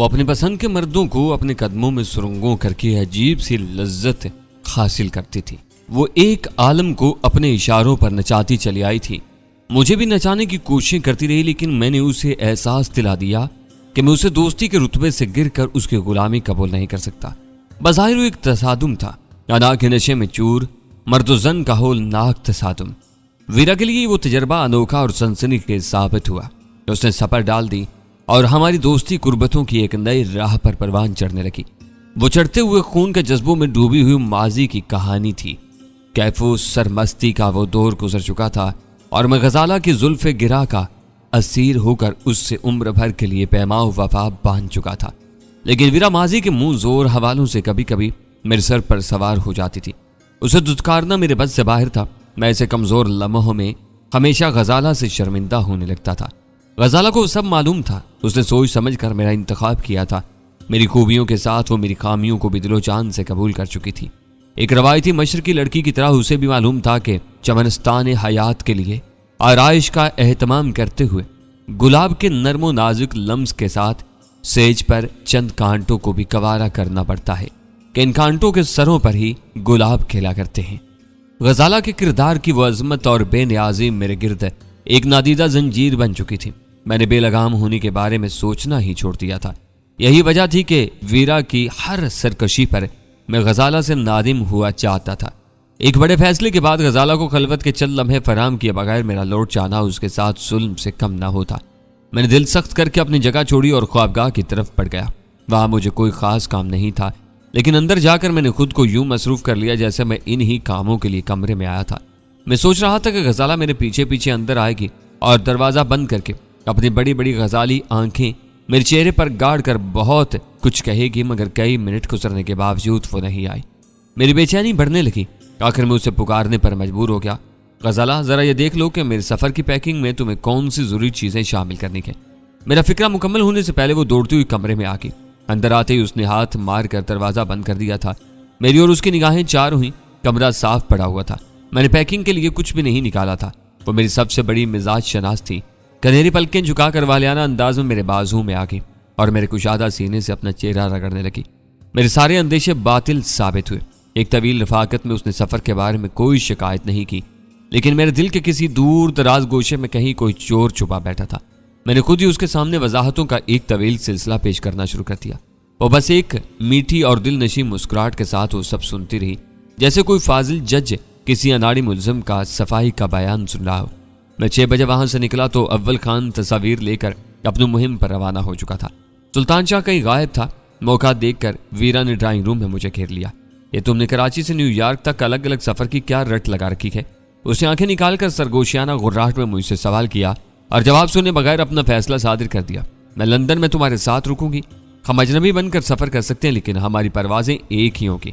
وہ اپنے پسند کے مردوں کو اپنے قدموں میں سرنگوں کر کے عجیب سی لذت حاصل کرتی تھی۔ وہ ایک عالم کو اپنے اشاروں پر نچاتی چلی آئی تھی۔ مجھے بھی نچانے کی کوششیں کرتی رہی، لیکن میں نے اسے احساس دلا دیا کہ میں اسے دوستی کے رتبے سے گر کر اس کی غلامی قبول نہیں کر سکتا۔ بظاہر وہ ایک تصادم تھا، انا کے نشے میں چور، مرد و زن کا ہولناک تصادم۔ ویرا کے لیے وہ تجربہ انوکھا اور سنسنی خیز ثابت ہوا۔ اس نے سپر ڈال دی اور ہماری دوستی قربتوں کی ایک نئی راہ پر پروان چڑھنے لگی۔ وہ چڑھتے ہوئے خون کے جذبوں میں ڈوبی ہوئی ماضی کی کہانی تھی۔ کیف و سرمستی کا وہ دور گزر چکا تھا اور میں غزالہ کی زلف گرا کا اسیر ہو کر اس سے عمر بھر کے لیے پیما و وفا باندھ چکا تھا۔ لیکن ویرا ماضی کے منہ زور حوالوں سے کبھی کبھی میرے سر پر سوار ہو جاتی تھی۔ اسے دھتکارنا میرے بس سے باہر تھا۔ میں ایسے کمزور لمحوں میں ہمیشہ غزالہ سے شرمندہ ہونے لگتا تھا۔ غزالہ کو سب معلوم تھا۔ اس نے سوچ سمجھ کر میرا انتخاب کیا تھا۔ میری خوبیوں کے ساتھ وہ میری خامیوں کو بھی دل و جان سے قبول کر چکی تھی۔ ایک روایتی مشرقی لڑکی کی طرح اسے بھی معلوم تھا کہ چمنستان حیات کے لیے آرائش کا اہتمام کرتے ہوئے گلاب کے نرم و نازک لمس کے ساتھ سیج پر چند کانٹوں کو بھی کوارا کرنا پڑتا ہے کہ ان کانٹوں کے سروں پر ہی گلاب کھیلا کرتے ہیں۔ غزالہ کے کردار کی وہ عظمت اور بے نیازی میرے گرد ایک نادیدہ زنجیر بن چکی تھی۔ میں نے بے لگام ہونے کے بارے میں سوچنا ہی چھوڑ دیا تھا۔ یہی وجہ تھی کہ ویرا کی ہر سرکشی پر میں غزالہ سے نادم ہوا چاہتا تھا۔ ایک بڑے فیصلے کے بعد غزالہ کو خلوت کے چند لمحے فراہم کیے بغیر میرا لوٹ جانا اس کے ساتھ ظلم سے کم نہ ہوتا۔ میں نے دل سخت کر کے اپنی جگہ چھوڑی اور خوابگاہ کی طرف بڑھ گیا۔ وہاں مجھے کوئی خاص کام نہیں تھا، لیکن اندر جا کر میں نے خود کو یوں مصروف کر لیا جیسے میں انہی کاموں کے لیے کمرے میں آیا تھا۔ میں سوچ رہا تھا کہ غزالہ میرے پیچھے پیچھے اندر آئے گی اور دروازہ بند کر کے اپنی بڑی بڑی غزالی آنکھیں میرے چہرے پر گاڑ کر بہت کچھ کہے گی، مگر کئی منٹ گزرنے کے باوجود وہ نہیں آئی۔ میری بے چینی بڑھنے لگی۔ آخر میں اسے پکارنے پر مجبور ہو گیا۔ غزالہ، ذرا یہ دیکھ لو کہ میرے سفر کی پیکنگ میں تمہیں کون سی ضروری چیزیں شامل کرنی ہے۔ میرا فکرہ مکمل ہونے سے پہلے وہ دوڑتی ہوئی کمرے میں آ گئی۔ اندر آتے ہی اس نے ہاتھ مار کر دروازہ بند کر دیا تھا۔ میری اور اس کی نگاہیں چار ہوئیں۔ کمرہ صاف پڑا ہوا تھا۔ میں نے پیکنگ کے لیے کچھ بھی نہیں نکالا تھا۔ وہ میری سب سے بڑی مزاج شناس تھی۔ کنہری پلکیں جھکا کر والیانہ انداز میں میرے بازو میں آ گئی اور میرے کشادہ سینے سے اپنا چہرہ رگڑنے لگی۔ میرے سارے اندیشے باطل ثابت ہوئے۔ ایک طویل رفاقت میں اس نے سفر کے بارے میں کوئی شکایت نہیں کی، لیکن میرے دل کے کسی دور دراز گوشے میں کہیں کوئی چور چھپا بیٹھا تھا۔ میں نے خود ہی اس کے سامنے وضاحتوں کا ایک طویل سلسلہ پیش کرنا شروع کر دیا۔ وہ بس ایک میٹھی اور دل نشیں مسکراہٹ کے ساتھ وہ سب سنتی رہی، جیسے کوئی فاضل جج کسی اناڑی ملزم کا صفائی کا بیان سن رہا ہو۔ میں 6 بجے وہاں سے نکلا تو اول خان تصاویر لے کر اپنی مہم پر روانہ ہو چکا تھا۔ سلطان شاہ کہیں غائب تھا۔ موقع دیکھ کر ویرا نے ڈرائنگ روم میں مجھے گھیر لیا۔ یہ تم نے کراچی سے نیو یارک تک الگ الگ سفر کی کیا رٹ لگا رکھی ہے؟ اس نے آنکھیں نکال کر سرگوشیانہ غراہٹ میں مجھ سے سوال کیا اور جواب سنے بغیر اپنا فیصلہ صادر کر دیا۔ میں لندن میں تمہارے ساتھ رکوں گی۔ ہم اجنبی بن کر سفر کر سکتے ہیں، لیکن ہماری پروازیں ایک ہی ہوں گی۔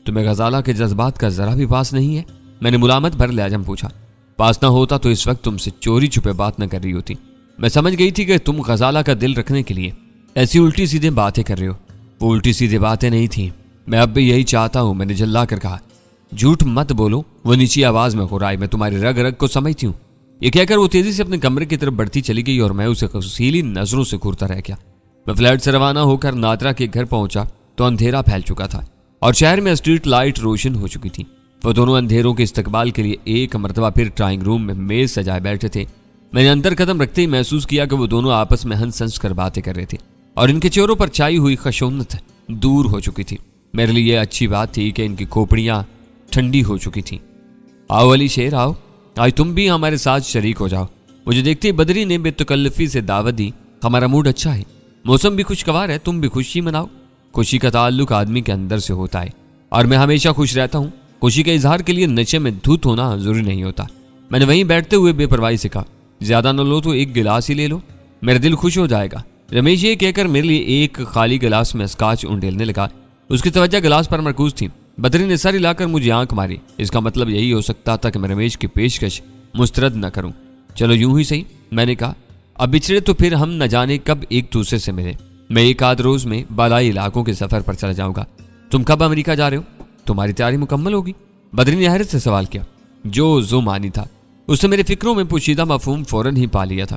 تمہیں غزالہ کے جذبات کا ذرا بھی پاس نہیں ہے؟ میں نے ملامت بھر لہجہ پوچھا۔ پاس نہ ہوتا تو اس وقت تم سے چوری چھپے بات نہ کر رہی ہوتی۔ میں سمجھ گئی تھی کہ تم غزالہ کا دل رکھنے کے لیے ایسی الٹی سیدھے باتیں کر رہے ہو۔ وہ الٹی سیدھے باتیں نہیں تھیں۔ میں اب بھی یہی چاہتا ہوں، میں نے جھلا کر کہا۔ جھوٹ مت بولو، وہ نیچی آواز میں غرائی، میں تمہاری رگ رگ کو سمجھتی ہوں۔ یہ کہہ کر وہ تیزی سے اپنے کمرے کی طرف بڑھتی چلی گئی اور میں اسے غسیلی نظروں سے گھورتا رہ گیا۔ میں فلیٹ سے روانہ ہو کر نادرا کے گھر پہنچا تو اندھیرا پھیل چکا تھا اور شہر میں اسٹریٹ لائٹ روشن ہو چکی تھی۔ وہ دونوں اندھیروں کے استقبال کے لیے ایک مرتبہ پھر ڈرائنگ روم میں میز سجائے بیٹھے تھے۔ میں نے اندر قدم رکھتے ہی محسوس کیا کہ وہ دونوں آپس میں ہنس ہنس کر باتیں کر رہے تھے اور ان کے چہروں پر چھائی ہوئی خشونت دور ہو چکی تھی۔ میرے لیے یہ اچھی بات تھی کہ ان کی کھوپڑیاں ٹھنڈی ہو چکی تھیں۔ آؤ علی شیر آؤ، آج تم بھی ہمارے ساتھ شریک ہو جاؤ۔ مجھے دیکھتے ہی بدری نے بے تکلفی سے دعوت دی۔ ہمارا موڈ اچھا ہے، موسم بھی خوشگوار ہے، تم بھی خوشی مناؤ۔ خوشی کا تعلق آدمی کے اندر سے ہوتا ہے اور میں ہمیشہ خوش رہتا ہوں۔ خوشی کے اظہار کے لیے نشے میں دھت ہونا ضروری نہیں ہوتا۔ میں نے وہیں بیٹھتے ہوئے بے پرواہی سے کہا، زیادہ نہ لو تو ایک گلاس ہی لے لو، میرا دل خوش ہو جائے گا۔ رمیش یہ کہہ کر میرے لیے ایک خالی گلاس میں اسکاچ انڈیلنے لگا۔ اس کی توجہ گلاس پر مرکوز تھی۔ بدری نے سر ہلا کر مجھے آنکھ ماری۔ اس کا مطلب یہی ہو سکتا تھا کہ میں رمیش کی پیشکش مسترد نہ کروں۔ چلو یوں ہی صحیح، میں نے کہا، اب بچھڑے تو پھر ہم نہ جانے کب ایک دوسرے سے ملے۔ میں ایک آدھ روز میں بالائی علاقوں کے سفر پر چلا جاؤں گا۔ تم کب امریکہ جا رہے ہو؟ تمہاری تیاری مکمل ہوگی؟ بدری نے حیرت سے سوال کیا۔ جو مانی تھا، اس نے میرے فکروں میں پوشیدہ مفہوم فوراً ہی پا لیا تھا۔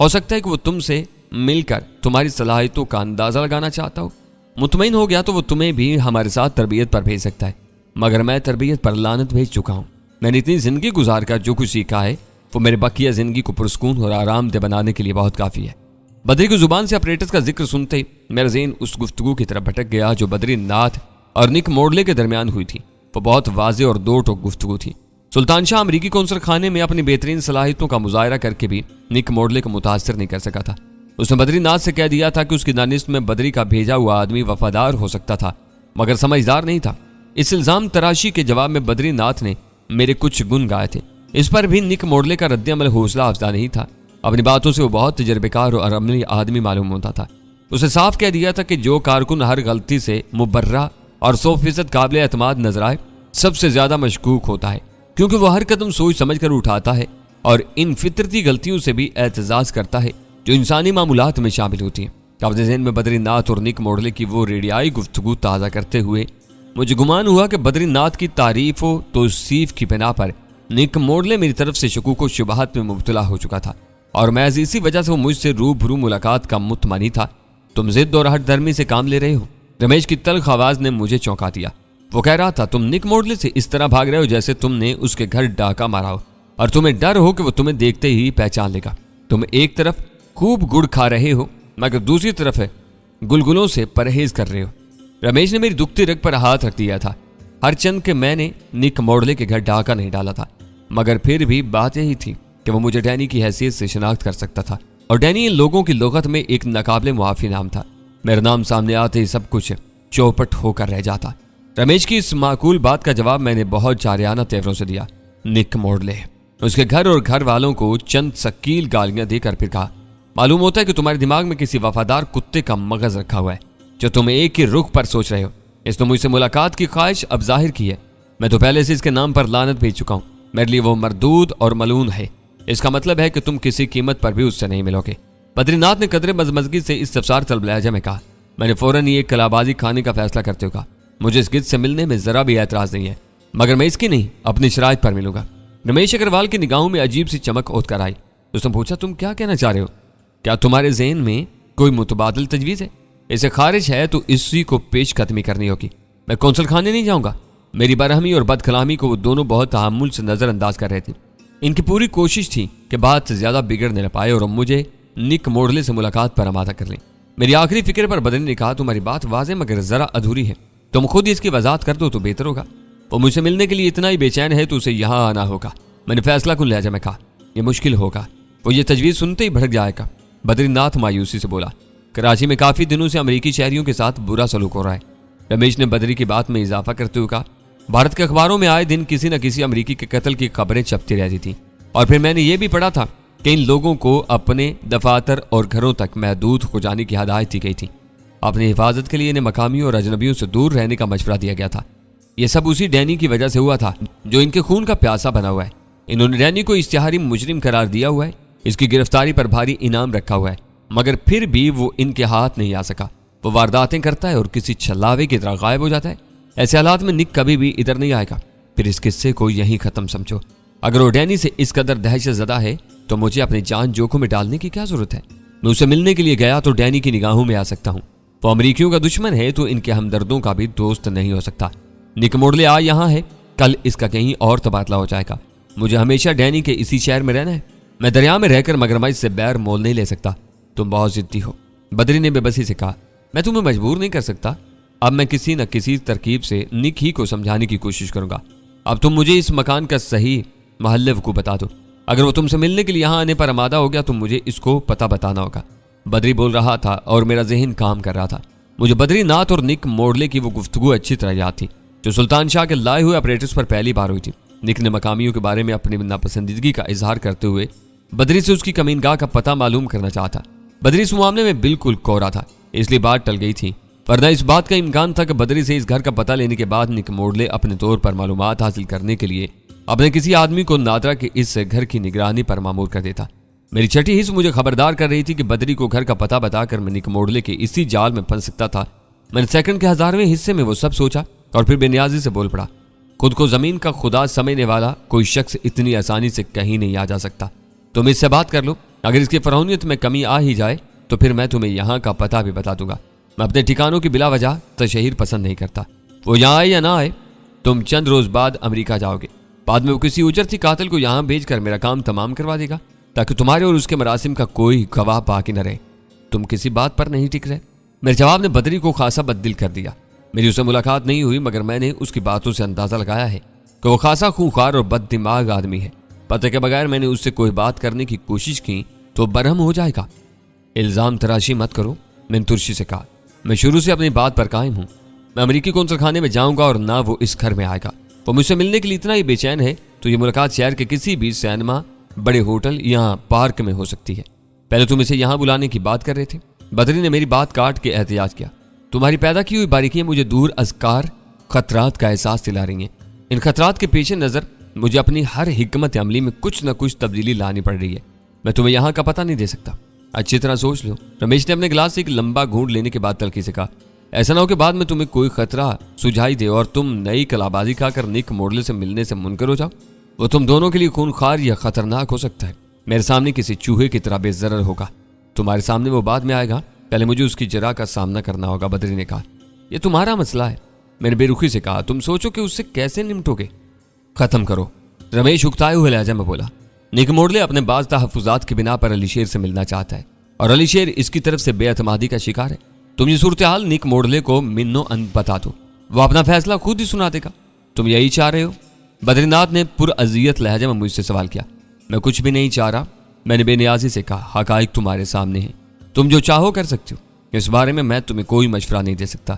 ہو سکتا ہے کہ وہ تم سے مل کر تمہاری صلاحیتوں کا اندازہ لگانا چاہتا ہو۔ مطمئن ہو گیا تو وہ تمہیں بھی ہمارے ساتھ تربیت پر بھیج سکتا ہے، مگر میں تربیت پر لعنت بھیج چکا ہوں۔ میں نے اتنی زندگی گزار کر جو کچھ سیکھا ہے وہ میرے بقیہ زندگی کو پرسکون اور آرام دہ بنانے کے لیے بہت کافی ہے۔ بدری کی زبان سے آپریٹرز کا ذکر سنتے ہی میرا ذہن اس گفتگو کی طرف بھٹک گیا جو بدری ناتھ اور نک موڈلے کے درمیان ہوئی تھی۔ وہ بہت واضح اور دو ٹوک گفتگو تھی۔ سلطان شاہ امریکی قونصل خانے میں اپنی بہترین صلاحیتوں کا مظاہرہ کر کے بھی نک موڈلے کو متاثر نہیں کر سکا تھا۔ اس نے بدری ناتھ سے کہہ دیا تھا کہ اس کی دانست میں بدری کا بھیجا ہوا آدمی وفادار ہو سکتا تھا مگر سمجھدار نہیں تھا۔ اس الزام تراشی کے جواب میں بدری ناتھ نے میرے کچھ گن گائے تھے۔ اس پر بھی نک موڈلے کا رد عمل حوصلہ افزا نہیں تھا۔ اپنی باتوں سے وہ بہت تجربے کار اور عملی آدمی معلوم ہوتا تھا۔ اسے صاف کہہ دیا تھا کہ جو کارکن ہر غلطی سے مبرہ اور 100% قابل اعتماد نظر آئے سب سے زیادہ مشکوک ہوتا ہے، کیونکہ وہ ہر قدم سوچ سمجھ کر اٹھاتا ہے اور ان فطرتی غلطیوں سے بھی اعتزاز کرتا ہے جو انسانی معمولات میں شامل ہوتی ہیں۔ قابض ذہن میں بدری ناتھ اور نک موڈلے کی وہ ریڈیائی گفتگو تازہ کرتے ہوئے مجھے گمان ہوا کہ بدری ناتھ کی تعریف و توصیف کی بنا پر نک موڈلے میری طرف سے شکوک و شبہات میں مبتلا ہو چکا تھا اور محض اسی وجہ سے وہ مجھ سے روبرو ملاقات کا متمنی تھا۔ تم ضد اور ہٹ دھرمی سے کام لے رہے ہو؟ رمیش کی تلخ آواز نے مجھے چونکا دیا۔ وہ کہہ رہا تھا تم نک موڈلے سے اس طرح بھاگ رہے ہو جیسے تم نے اس کے گھر ڈاکہ مارا ہو اور تمہیں ڈر ہو کہ وہ تمہیں دیکھتے ہی پہچان لے گا۔ تم ایک طرف خوب گڑ کھا رہے ہو مگر دوسری طرف گلگلوں سے پرہیز کر رہے ہو۔ رمیش نے میری دکھتی رگ پر ہاتھ رکھ دیا تھا۔ ہر چند کہ میں نے نک موڈلے کے گھر ڈاکہ نہیں ڈالا تھا مگر پھر بھی بات یہی تھی کہ وہ مجھے ڈینی کی حیثیت سے شناخت کر سکتا تھا اور ڈینی ان لوگوں کی لغت میں ایک ناقابل معافی نام تھا۔ میرا نام سامنے آتے ہی سب کچھ چوپٹ ہو کر رہ جاتا۔ رمیش کی اس معقول بات کا جواب میں نے بہت جارحانہ تیوروں سے دیا۔ نک موڈلے اس کے گھر اور گھر والوں کو چند ثقیل گالیاں دے کر پھر کہا، معلوم ہوتا ہے کہ تمہارے دماغ میں کسی وفادار کتے کا مغز رکھا ہوا ہے جو تم ایک ہی رخ پر سوچ رہے ہو۔ اس نے مجھ سے ملاقات کی خواہش اب ظاہر کی ہے۔ میں تو پہلے سے اس کے نام پر لعنت بھیج چکا ہوں۔ میرے لیے وہ مردود اور ملعون ہے۔ اس کا مطلب ہے کہ تم کسی قیمت پر بھی اس سے نہیں ملو گے۔ بدری ناتھ نے قدرے مزمزگی سے استفسار طلب لہجہ میں کہا۔ میں نے فوراً ہی ایک کلابازی کھانے کا فیصلہ کرتے ہوئے کہا، مجھے اس گد سے ملنے میں ذرا بھی اعتراض نہیں ہے مگر میں اس کی نہیں اپنی شرائط پر ملوں گا۔ رمیش اگروال کی نگاہوں میں عجیب سی چمک اوت کر آئی۔ اس نے پوچھا، تم کیا کہنا چاہ رہے ہو؟ کیا تمہارے ذہن میں کوئی متبادل تجویز ہے؟ اسے خارج ہے تو اسی کو پیش قدمی کرنی ہوگی۔ میں قونصل خانے نہیں جاؤں گا۔ میری برہمی اور بد کلامی کو وہ دونوں بہت تحمل سے نظر انداز کر رہے تھے۔ ان کی پوری کوشش تھی کہ بات سے زیادہ بگڑنے نہ پائے اور مجھے نک موڈلے سے ملاقات پر آمادہ کر لیں۔ میری آخری فکر پر بدری نے کہا، تمہاری بات واضح مگر ذرا ادھوری ہے، تم خود ہی اس کی وضاحت کر دو تو بہتر ہوگا۔ وہ مجھ سے ملنے کے لیے اتنا ہی بے چین ہے تو اسے یہاں آنا ہوگا۔ میں نے فیصلہ کن لہجہ میں کہا، یہ مشکل ہوگا۔ وہ یہ تجویز سنتے ہی بھڑک جائے گا۔ بدری ناتھ مایوسی سے بولا، کراچی میں کافی دنوں سے امریکی شہریوں کے ساتھ برا سلوک ہو رہا ہے۔ رمیش نے بدری کی بات میں اضافہ کرتے ہوئے کہا، بھارت کے اخباروں میں آئے دن کسی نہ کسی امریکی کے قتل کی خبریں چھپتی رہتی تھیں اور پھر میں نے یہ بھی پڑھا تھا کہ ان لوگوں کو اپنے دفاتر اور گھروں تک محدود ہو جانے کی ہدایت دی گئی تھی۔ اپنی حفاظت کے لیے انہیں مقامیوں اور اجنبیوں سے دور رہنے کا مشورہ دیا گیا تھا۔ یہ سب اسی ڈینی کی وجہ سے ہوا تھا جو ان کے خون کا پیاسا بنا ہوا ہے۔ انہوں نے ڈینی کو اشتہاری مجرم قرار دیا ہوا ہے، اس کی گرفتاری پر بھاری انعام رکھا ہوا ہے مگر پھر بھی وہ ان کے ہاتھ نہیں آ سکا۔ وہ وارداتیں کرتا ہے اور کسی چھلاوے کی طرح غائب ہو جاتا ہے۔ ایسے حالات میں نک کبھی بھی ادھر نہیں آئے گا۔ پھر اس قصے کو یہیں ختم سمجھو۔ اگر وہ ڈینی سے اس قدر دہشت زدہ ہے تو مجھے اپنی جان جوکھم میں ڈالنے کی کیا ضرورت ہے؟ میں اسے ملنے کے لیے گیا تو ڈینی کی نگاہوں میں آ سکتا ہوں۔ وہ امریکیوں کا دشمن ہے تو ان کے ہمدردوں کا بھی دوست نہیں ہو سکتا۔ نک موڈلے آ یہاں ہے، کل اس کا کہیں اور تبادلہ ہو جائے گا۔ مجھے ہمیشہ ڈینی کے اسی شہر میں رہنا ہے۔ میں دریا میں رہ کر مگرمچھ سے بیر مول نہیں لے سکتا۔ تم بہت ضدی ہو، بدری نے بے بسی سے کہا۔ میں تمہیں مجبور نہیں کر سکتا۔ اب میں کسی نہ کسی ترکیب سے نک ہی کو سمجھانے کی کوشش کروں گا۔ اب تم مجھے اس مکان کا صحیح محل وقوع بتا دو۔ اگر وہ تم سے ملنے کے لیے یہاں آنے پر آمادہ ہو گیا تو مجھے اس کو پتہ بتانا ہوگا۔ بدری بول رہا تھا اور میرا ذہن کام کر رہا تھا۔ مجھے بدری ناتھ اور نک موڈلے کی وہ گفتگو اچھی طرح یاد تھی جو سلطان شاہ کے لائے ہوئے آپریٹرز پر پہلی بار ہوئی تھی۔ نک نے مقامیوں کے بارے میں اپنی ناپسندیدگی کا اظہار کرتے ہوئے بدری سے اس کی کمین گاہ کا پتہ معلوم کرنا چاہتا۔ بدری اس معاملے میں بالکل کورا تھا، اس لیے بات ٹل گئی تھی، ورنہ اس بات کا امکان تھا کہ بدری سے اس گھر کا پتہ لینے کے بعد نک موڈلے اپنے طور پر معلومات حاصل کرنے کے لیے اپنے کسی آدمی کو نادرا کے اس گھر کی نگرانی پر مامور کر دیتا۔ میری چھٹی حص مجھے خبردار کر رہی تھی کہ بدری کو گھر کا پتہ بتا کر میں نک موڈلے کے اسی جال میں پھنس سکتا تھا۔ میں نے سیکنڈ کے 1000ویں حصے میں وہ سب سوچا اور پھر بے نیازی سے بول پڑا، خود کو زمین کا خدا سمجھنے والا کوئی شخص اتنی آسانی سے کہیں نہیں آ جا سکتا۔ تم اس سے بات کر لو، اگر اس کی فرعونیت میں کمی آ ہی جائے تو پھر میں تمہیں یہاں کا پتہ بھی بتا دوں گا۔ میں اپنے ٹھکانوں کی بلا وجہ تشہیر پسند نہیں کرتا۔ وہ یہاں آئے یا نہ آئے، تم چند روز بعد امریکہ جاؤ گے۔ بعد میں وہ کسی اجرتی قاتل کو یہاں بھیج کر میرا کام تمام کروا دے گا تاکہ تمہارے اور اس کے مراسم کا کوئی گواہ باقی نہ رہے۔ تم کسی بات پر نہیں ٹک رہے۔ میرے جواب نے بدری کو خاصا بددل کر دیا۔ میری اس سے ملاقات نہیں ہوئی مگر میں نے اس کی باتوں سے اندازہ لگایا ہے کہ وہ خاصا خونخوار اور بد دماغ آدمی ہے۔ پتہ کے بغیر میں نے اس سے کوئی بات کرنے کی کوشش کی تو برہم ہو جائے گا۔ الزام تراشی مت کرو، میں نے ترشی سے کہا۔ میں شروع سے اپنی بات پر قائم ہوں۔ میں امریکی قونصل خانے میں جاؤں گا اور نہ وہ اس گھر میں آئے گا۔ وہ مجھ سے ملنے کے لیے اتنا ہی بے چین ہے تو یہ ملاقات شہر کے کسی بھی سینما، بڑے ہوٹل یا پارک میں ہو سکتی ہے۔ پہلے تم اسے یہاں بلانے کی بات کر رہے تھے۔ بدری نے میری بات کاٹ کے احتجاج کیا۔ تمہاری پیدا کی ہوئی باریکیاں مجھے دور ازکار خطرات کا احساس دلا رہی ہیں۔ ان خطرات کے پیش نظر مجھے اپنی ہر حکمت عملی میں کچھ نہ کچھ تبدیلی لانی پڑ رہی ہے۔ میں تمہیں یہاں کا پتہ نہیں دے سکتا، اچھی طرح سوچ لو۔ رمیش نے اپنے گلاس سے ایک لمبا گھونٹ لینے کے بعد تلخی سے کہا، ایسا نہ ہو کہ بعد میں تمہیں کوئی خطرہ سجھائی دے اور تم نئی کلابازی کھا کر نک موڈلے سے ملنے سے منکر ہو جاؤ۔ وہ تم دونوں کے لیے خونخوار یا خطرناک ہو سکتا ہے۔ میرے سامنے کسی چوہے کی طرح بے ضرر ہوگا، تمہارے سامنے وہ بعد میں آئے گا، پہلے مجھے اس کی جرح کا سامنا کرنا ہوگا۔ بدری نے کہا، یہ تمہارا مسئلہ ہے۔ میں نے بے رخی سے کہا، تم سوچو کہ اس سے کیسے نمٹو گے۔ ختم کرو، رمیش اکتائے ہوئے لہجے میں بولا۔ نک موڈلے اپنے بعض تحفظات کی بنا پر علی شیر سے ملنا چاہتا ہے اور علی شیر اس کی طرف سے بے اعتمادی کا شکار ہے۔ تم یہ صورتحال نک موڈلے کو منو ان بتا دو، وہ اپنا فیصلہ خود ہی سنا دے گا۔ تم یہی چاہ رہے ہو؟ بدری ناتھ نے پر اذیت لہجے میں مجھ سے سوال کیا۔ میں کچھ بھی نہیں چاہ رہا، میں نے بے نیازی سے کہا، حقائق تمہارے سامنے ہیں، تم جو چاہو کر سکتے ہو، اس بارے میں تمہیں کوئی مشورہ نہیں دے سکتا۔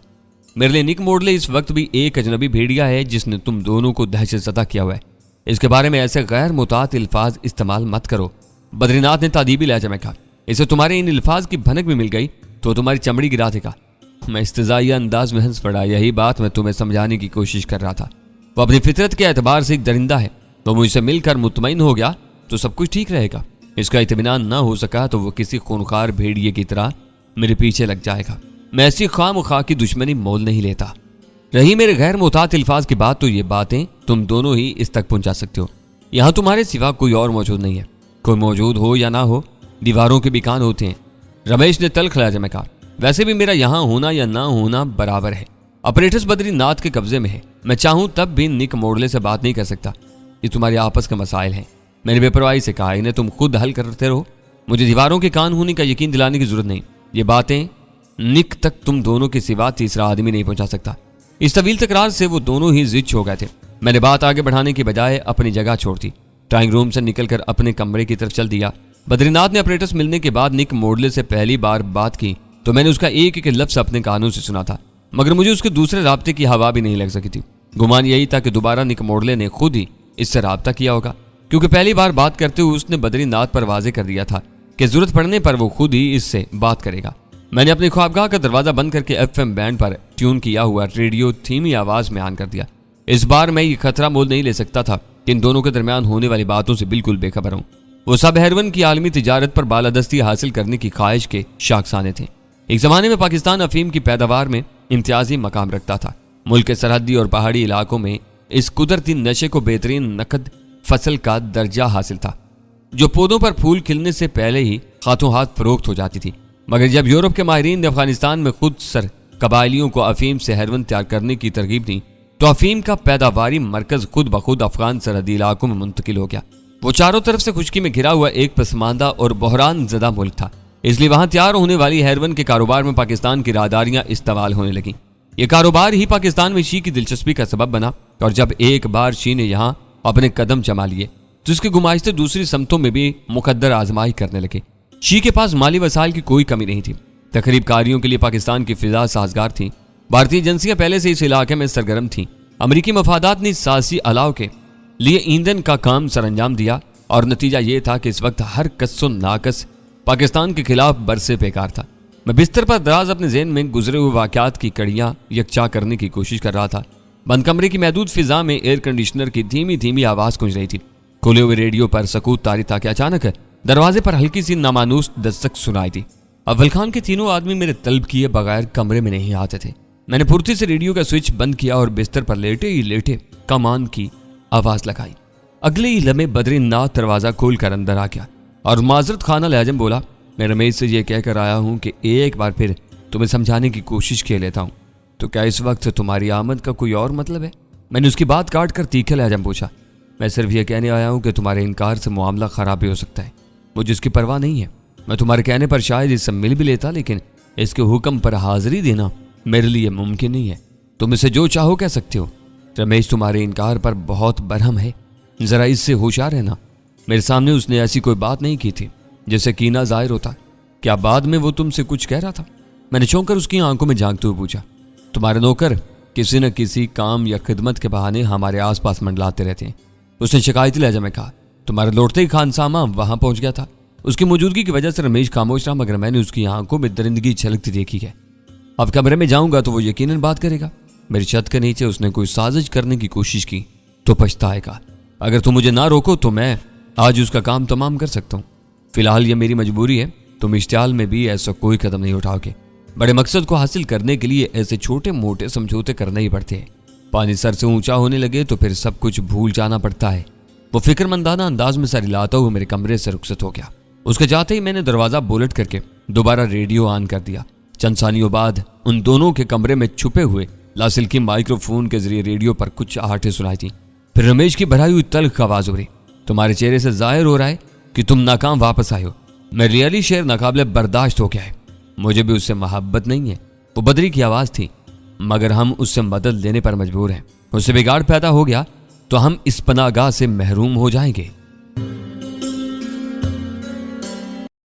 میرے لیے نک موڈلے اس وقت بھی ایک اجنبی بھیڑیا ہے جس نے تم دونوں کو دہشت زدہ کیا ہوا ہے۔ اس کے بارے میں ایسے غیر متعارف الفاظ استعمال مت کرو۔ بدری ناتھ نے تادیبی لہجے میں کہا، اسے تمہارے ان الفاظ کی بھنک بھی مل گئی تو تمہاری چمڑی گرا دے گا۔ میں استضائیہ انداز میں ہنس پڑا۔ یہی بات میں تمہیں سمجھانے کی کوشش کر رہا تھا۔ وہ اپنی فطرت کے اعتبار سے ایک درندہ ہے، وہ مجھ سے مل کر مطمئن ہو گیا تو سب کچھ ٹھیک رہے گا۔ اس کا اطمینان نہ ہو سکا تو وہ کسی خونخوار بھیڑیے کی طرح میرے پیچھے لگ جائے گا۔ میں ایسی خواہ مخواہ کی دشمنی مول نہیں لیتا۔ رہی میرے غیر محتاط الفاظ کی بات تو یہ باتیں تم دونوں ہی اس تک پہنچا سکتے ہو۔ یہاں تمہارے سوا کوئی اور موجود نہیں ہے۔ کوئی موجود ہو یا نہ ہو، دیواروں کے بھی کان ہوتے ہیں۔ رمیش نے تلخ لہجے میں کہا، ویسے بھی میرا یہاں ہونا یا نہ ہونا برابر ہے۔ اپریٹس بدری ناتھ کے قبضے میں ہے، میں چاہوں تب بھی نک موڈلے سے بات نہیں کر سکتا۔ یہ تمہارے آپس کے مسائل ہیں۔ میں نے بے پرواہی سے کہا، انہیں تم خود حل کرتے رہو، مجھے دیواروں کے کان ہونے کا یقین دلانے کی ضرورت نہیں۔ یہ باتیں نک تک تم دونوں کے سوا تیسرا آدمی نہیں پہنچا سکتا۔ اس طویل تکرار سے وہ دونوں ہی ضد ہو گئے تھے۔ میں نے بات آگے بڑھانے کی بجائے اپنی جگہ چھوڑ دی، ڈرائنگ روم سے نکل کر اپنے کمرے کی طرف چل دیا۔ بدری ناتھ نے اپریٹس ملنے کے بعد نک موڈلے سے پہلی بار بات کی تو میں نے اس کا ایک ایک لفظ اپنے کانوں سے سنا تھا، مگر مجھے اس کے دوسرے رابطے کی ہوا بھی نہیں لگ سکی تھی۔ گمان یہی تھا کہ دوبارہ نک موڈلے نے خود ہی اس سے رابطہ کیا ہوگا، کیونکہ پہلی بار بات کرتے ہوئے اس نے بدری ناتھ پر واضح کر دیا تھا کہ ضرورت پڑنے پر وہ خود ہی اس سے بات کرے گا۔ میں نے اپنی خوابگاہ کا دروازہ بند کر کے FM بینڈ پر ٹیون کیا ہوا ریڈیو دھیمی آواز میں آن کر دیا۔ اس بار میں یہ خطرہ مول نہیں لے سکتا تھا کہ ان دونوں کے درمیان ہونے والی باتوں سے بالکل بے خبر ہوں۔ وہ سب ہیروئن کی عالمی تجارت پر بالادستی حاصل کرنے کی خواہش کے شاخسانے تھے۔ ایک زمانے میں پاکستان افیم کی پیداوار میں امتیازی مقام رکھتا تھا۔ ملک کے سرحدی اور پہاڑی علاقوں میں اس قدرتی نشے کو بہترین نقد فصل کا درجہ حاصل تھا، جو پودوں پر پھول کھلنے سے پہلے ہی ہاتھوں ہاتھ فروخت ہو جاتی تھی۔ مگر جب یورپ کے ماہرین نے افغانستان میں خود سر قبائلیوں کو افیم سے ہیروئن تیار کرنے کی ترغیب دی تو افیم کا پیداواری مرکز خود بخود افغان سرحدی علاقوں میں منتقل ہو گیا۔ وہ چاروں طرف سے خشکی میں گھرا ہوا ایک پسماندہ اور بحران زدہ ملک تھا، اس لیے وہاں تیار ہونے والی ہیروئن کے کاروبار میں پاکستان کی راہداریاں استوال ہونے لگیں۔ یہ کاروبار ہی پاکستان میں شی کی دلچسپی کا سبب بنا، اور جب ایک بار شی نے یہاں اپنے قدم جما لیے تو اس کے گماشتے دوسری سمتوں میں بھی مقدر آزمائی کرنے لگے۔ شی کے پاس مالی وسائل کی کوئی کمی نہیں تھی، تقریب کاریوں کے لیے پاکستان کی فضا سازگار تھی، بھارتی ایجنسیاں پہلے سے اس علاقے میں سرگرم تھیں، امریکی مفادات نے سیاسی الاؤ کے لیے ایندھن کا کام سر انجام دیا، اور نتیجہ یہ تھا کہ اس وقت ہر کس و ناقص پاکستان کے خلاف برسے بیکار تھا۔ میں بستر پر دراز اپنے ذہن میں گزرے ہوئے واقعات کی کڑیاں یکجا کرنے کی کوشش کر رہا تھا۔ بند کمرے کی محدود فضا میں ایئر کنڈیشنر کی دھیمی دھیمی آواز گونج رہی تھی، کھلے ہوئے ریڈیو پر سکوت طاری تھا کہ اچانک دروازے پر ہلکی سی نامانوس دستک سنائی تھی۔ اول خان کے تینوں آدمی میرے طلب کیے بغیر کمرے میں نہیں آتے تھے۔ میں نے پھرتی سے ریڈیو کا سوئچ بند کیا اور بستر پر لیٹے ہی لیٹے کمان کی آواز لگائی۔ اگلے ہی لمحے بدری ناتھ دروازہ کھول کر اندر آ گیا۔ اور معذرت خانہ لہجے میں بولا، میں رمیش سے یہ کہہ کر آیا ہوں کہ ایک بار پھر تمہیں سمجھانے کی کوشش کیے لیتا ہوں، تو کیا اس وقت تمہاری آمد کا کوئی اور مطلب ہے؟ میں نے اس کی بات کاٹ کر تیکھے لہجے میں پوچھا، میں صرف یہ کہنے آیا ہوں کہ تمہارے انکار سے معاملہ خراب بھی ہو سکتا ہے، مجھے اس کی پرواہ نہیں ہے۔ میں تمہارے کہنے پر شاید اس سے مل بھی لیتا، لیکن اس کے حکم پر حاضری دینا میرے لیے ممکن نہیں ہے۔ تم اسے جو چاہو کہہ سکتے ہو۔ رمیش تمہارے انکار پر بہت برہم ہے، ذرا اس سے ہوشیار رہنا۔ میرے سامنے اس نے ایسی کوئی بات نہیں کی تھی جس سے کینہ ظاہر ہوتا۔ کیا بعد میں وہ تم سے کچھ کہہ رہا تھا؟ میں نے چونک کر اس کی آنکھوں میں جھانکتے ہوئے پوچھا۔ تمہارے نوکر کسی نہ کسی کام یا خدمت کے بہانے ہمارے آس پاس منڈلاتے رہتے ہیں، اس نے شکایتی لہجے میں کہا۔ تمہارے لوٹتے ہی خان سامہ وہاں پہنچ گیا تھا۔ اس کی موجودگی کی وجہ سے رمیش خاموش رہا، مگر میں نے اس کی آنکھوں میں درندگی چھلکتی دیکھی ہے۔ اب کمرے میں جاؤں گا تو وہ یقیناً بات کرے گا۔ میری چھت کے نیچے اس نے کوئی سازش کرنے کی کوشش کی تو پچھتائے گا۔ اگر تم مجھے نہ روکو تو میں آج اس کا کام تمام کر سکتا ہوں۔ فی الحال یہ میری مجبوری ہے، تم اشتعال میں بھی ایسا کوئی قدم نہیں اٹھاؤ گے۔ بڑے مقصد کو حاصل کرنے کے لیے ایسے چھوٹے موٹے سمجھوتے کرنا ہی پڑتے ہیں۔ پانی سر سے اونچا ہونے لگے تو پھر سب کچھ بھول جانا پڑتا ہے۔ وہ فکر مندانہ انداز میں سر ہلاتا ہوا میرے کمرے سے رخصت ہو گیا۔ اس کے جاتے ہی میں نے دروازہ بولٹ کر کے دوبارہ ریڈیو آن کر دیا۔ چند ثانیوں بعد ان دونوں کے کمرے میں چھپے ہوئے لاسلکی مائکرو فون کے ذریعے ریڈیو پر کچھ آہٹیں سنائی تھیں۔ پھر رمیش کی بھرائی ہوئی تلخ آواز ابھری، تمہارے چہرے سے ظاہر ہو رہا ہے کہ تم ناکام واپس آئے ہو۔ میرے لیے علی شیر ناقابل برداشت ہو گیا ہے۔ مجھے بھی اس سے محبت نہیں ہے۔ وہ بدری کی آواز تھی، مگر ہم اس سے مدد لینے پر مجبور ہیں۔ اس سے بگاڑ پیدا ہو گیا تو ہم اس پناہ گاہ سے محروم ہو جائیں گے۔